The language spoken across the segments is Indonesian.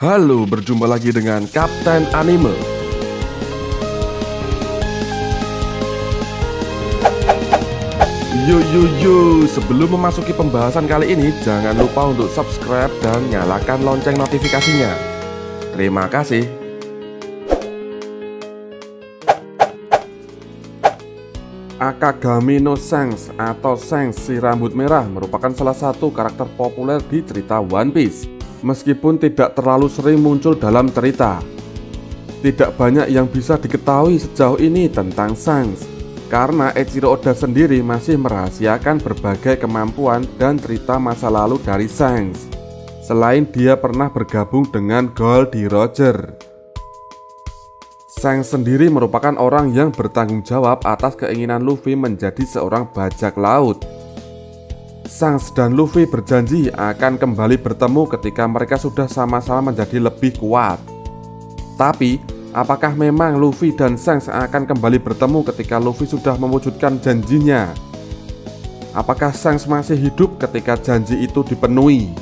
Halo, berjumpa lagi dengan Kapten Anime. Yo, sebelum memasuki pembahasan kali ini, jangan lupa untuk subscribe dan nyalakan lonceng notifikasinya. Terima kasih. Akagami no Shanks atau Shanks si rambut merah merupakan salah satu karakter populer di cerita One Piece. Meskipun tidak terlalu sering muncul dalam cerita, tidak banyak yang bisa diketahui sejauh ini tentang Shanks, karena Eiichiro Oda sendiri masih merahasiakan berbagai kemampuan dan cerita masa lalu dari Shanks. Selain dia pernah bergabung dengan Goldie Roger, Shanks sendiri merupakan orang yang bertanggung jawab atas keinginan Luffy menjadi seorang bajak laut. Shanks dan Luffy berjanji akan kembali bertemu ketika mereka sudah sama-sama menjadi lebih kuat. Tapi, apakah memang Luffy dan Shanks akan kembali bertemu ketika Luffy sudah mewujudkan janjinya? Apakah Shanks masih hidup ketika janji itu dipenuhi?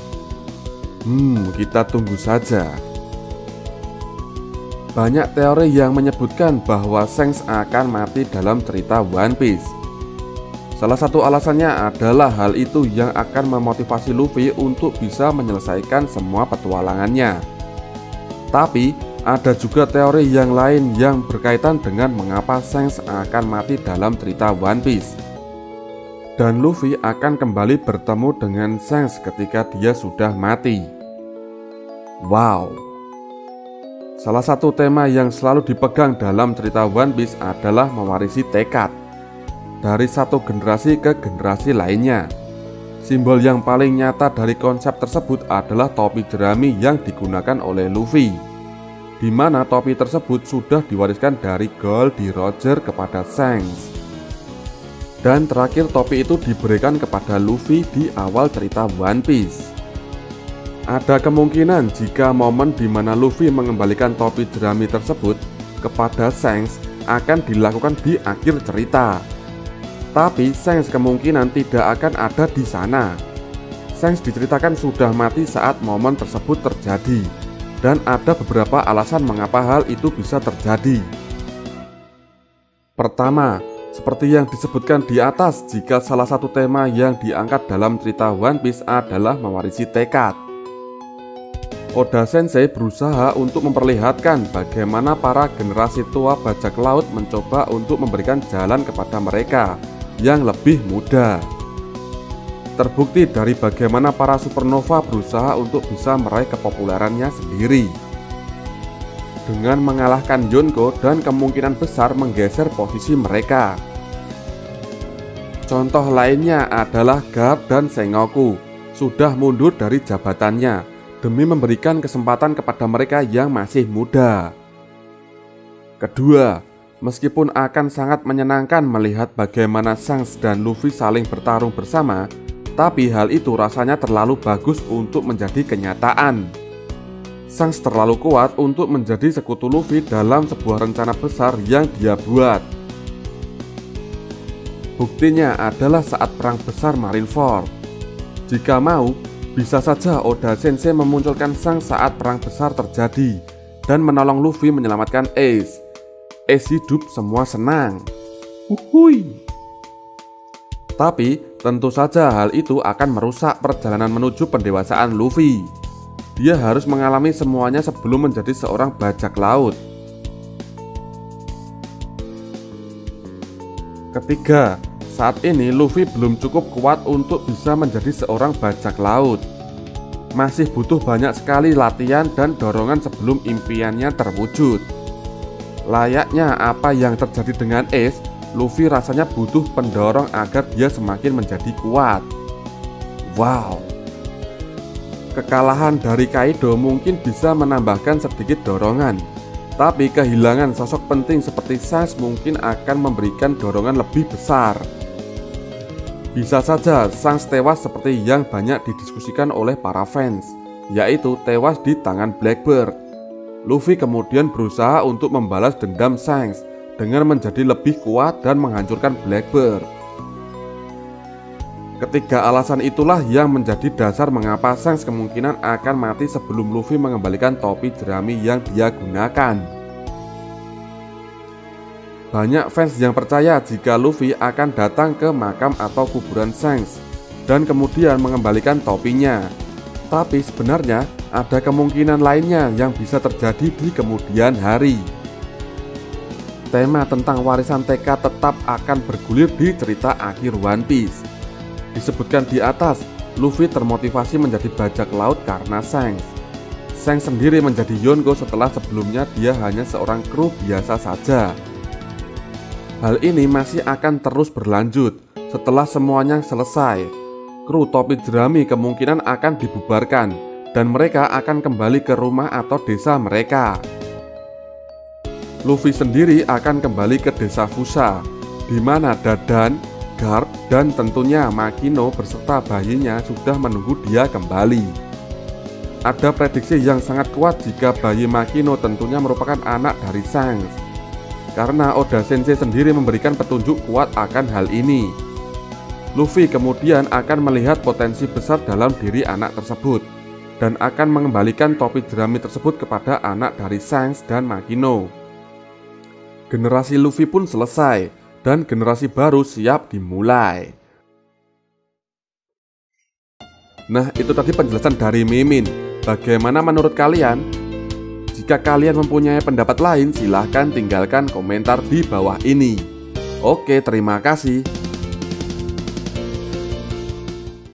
Kita tunggu saja. Banyak teori yang menyebutkan bahwa Shanks akan mati dalam cerita One Piece. Salah satu alasannya adalah hal itu yang akan memotivasi Luffy untuk bisa menyelesaikan semua petualangannya. Tapi, ada juga teori yang lain yang berkaitan dengan mengapa Shanks akan mati dalam cerita One Piece. Dan Luffy akan kembali bertemu dengan Shanks ketika dia sudah mati. Wow. Salah satu tema yang selalu dipegang dalam cerita One Piece adalah mewarisi tekad dari satu generasi ke generasi lainnya. Simbol yang paling nyata dari konsep tersebut adalah topi jerami yang digunakan oleh Luffy, di mana topi tersebut sudah diwariskan dari Goldie Roger kepada Shanks. Dan terakhir topi itu diberikan kepada Luffy di awal cerita One Piece. Ada kemungkinan jika momen di mana Luffy mengembalikan topi jerami tersebut kepada Shanks akan dilakukan di akhir cerita. Tapi Shanks kemungkinan tidak akan ada di sana. Shanks diceritakan sudah mati saat momen tersebut terjadi, dan ada beberapa alasan mengapa hal itu bisa terjadi. Pertama, seperti yang disebutkan di atas, jika salah satu tema yang diangkat dalam cerita One Piece adalah mewarisi tekad, Oda Sensei berusaha untuk memperlihatkan bagaimana para generasi tua bajak laut mencoba untuk memberikan jalan kepada mereka yang lebih muda. Terbukti dari bagaimana para supernova berusaha untuk bisa meraih kepopulerannya sendiri dengan mengalahkan Yonko dan kemungkinan besar menggeser posisi mereka. Contoh lainnya adalah Garp dan Sengoku sudah mundur dari jabatannya demi memberikan kesempatan kepada mereka yang masih muda. Kedua, meskipun akan sangat menyenangkan melihat bagaimana Shanks dan Luffy saling bertarung bersama, tapi hal itu rasanya terlalu bagus untuk menjadi kenyataan. Shanks terlalu kuat untuk menjadi sekutu Luffy dalam sebuah rencana besar yang dia buat. Buktinya adalah saat perang besar Marineford. Jika mau, bisa saja Oda Sensei memunculkan Shanks saat perang besar terjadi dan menolong Luffy menyelamatkan Ace. Ace hidup, semua senang. Tapi tentu saja hal itu akan merusak perjalanan menuju pendewasaan Luffy. Dia harus mengalami semuanya sebelum menjadi seorang bajak laut. Ketiga, saat ini Luffy belum cukup kuat untuk bisa menjadi seorang bajak laut. Masih butuh banyak sekali latihan dan dorongan sebelum impiannya terwujud. Layaknya apa yang terjadi dengan Ace, Luffy rasanya butuh pendorong agar dia semakin menjadi kuat. Wow. Kekalahan dari Kaido mungkin bisa menambahkan sedikit dorongan, tapi kehilangan sosok penting seperti Shanks mungkin akan memberikan dorongan lebih besar. Bisa saja Shanks tewas seperti yang banyak didiskusikan oleh para fans, yaitu tewas di tangan Blackbird. Luffy kemudian berusaha untuk membalas dendam Shanks dengan menjadi lebih kuat dan menghancurkan Blackbird. Ketiga alasan itulah yang menjadi dasar mengapa Shanks kemungkinan akan mati sebelum Luffy mengembalikan topi jerami yang dia gunakan. Banyak fans yang percaya jika Luffy akan datang ke makam atau kuburan Shanks dan kemudian mengembalikan topinya. Tapi sebenarnya ada kemungkinan lainnya yang bisa terjadi di kemudian hari. Tema tentang warisan TK tetap akan bergulir di cerita akhir One Piece. Disebutkan di atas, Luffy termotivasi menjadi bajak laut karena Shanks. Shanks sendiri menjadi Yonko setelah sebelumnya dia hanya seorang kru biasa saja. Hal ini masih akan terus berlanjut setelah semuanya selesai. Kru topi jerami kemungkinan akan dibubarkan dan mereka akan kembali ke rumah atau desa mereka. Luffy sendiri akan kembali ke desa Fusa, di mana Dadan, Garp, dan tentunya Makino beserta bayinya sudah menunggu dia kembali. Ada prediksi yang sangat kuat jika bayi Makino tentunya merupakan anak dari Shanks, karena Oda Sensei sendiri memberikan petunjuk kuat akan hal ini. Luffy kemudian akan melihat potensi besar dalam diri anak tersebut dan akan mengembalikan topi jerami tersebut kepada anak dari Shanks dan Makino. Generasi Luffy pun selesai dan generasi baru siap dimulai. Nah, itu tadi penjelasan dari Mimin. Bagaimana menurut kalian? Jika kalian mempunyai pendapat lain, silahkan tinggalkan komentar di bawah ini. Oke, terima kasih.